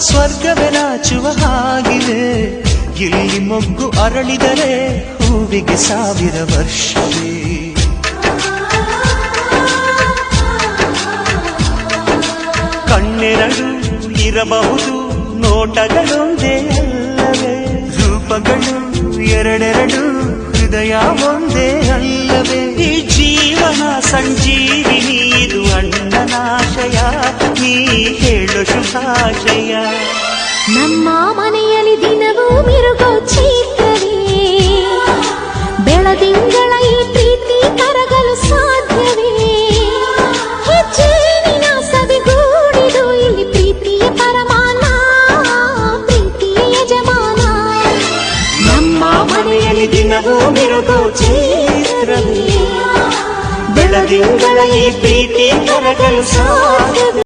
ಸ್ವರ್ಗವೇ ನಾಚುವ ಹಾಗಿದೆ. ಇಲ್ಲಿ ಮೊಗ್ಗು ಅರಳಿದರೆ ಹೂವಿಗೆ 1000 ವರ್ಷವೇ. ಕಣ್ಣೆರಡು ಇರಬಹುದು, ನೋಟಗಳೊಂದೇ ಅಲ್ಲವೇ? ರೂಪಗಳು ಎರಡೆರಡು, ಹೃದಯ ಒಂದೇ ಅಲ್ಲವೇ? ಈ ಜೀವನ ಸಂಜೀವಿನಿ, ಇದು ಅಣ್ಣನಾಶಯ, ನೀ ಹೇಳು ಶುಭಾಶಯ. ನಮ್ಮ ಮನೆಯಲ್ಲಿ ದಿನವೂ ಮಿರುಗೋ ಚೈತ್ರವೇ, ಬೆಳದಿಂಗಳ ಈ ಪ್ರೀತಿ ಕರಗಲು ಸಾಧ್ಯವೇ? ಹೆಜ್ಜೇನಿನ ಸವಿಗೂಡಿದು ಇಲ್ಲಿ ಪ್ರೀತಿಯ ಪರಮಾನ, ಪ್ರೀತಿಯ ಯಜಮಾನ. ನಮ್ಮ ಮನೆಯಲ್ಲಿ ದಿನವೂ ಮಿರುಗೋ ಚೈತ್ರವೇ, ಬೆಳದಿಂಗಳ ಈ ಪ್ರೀತಿ ಕರಗಲು ಸಾಧ್ಯವೇ?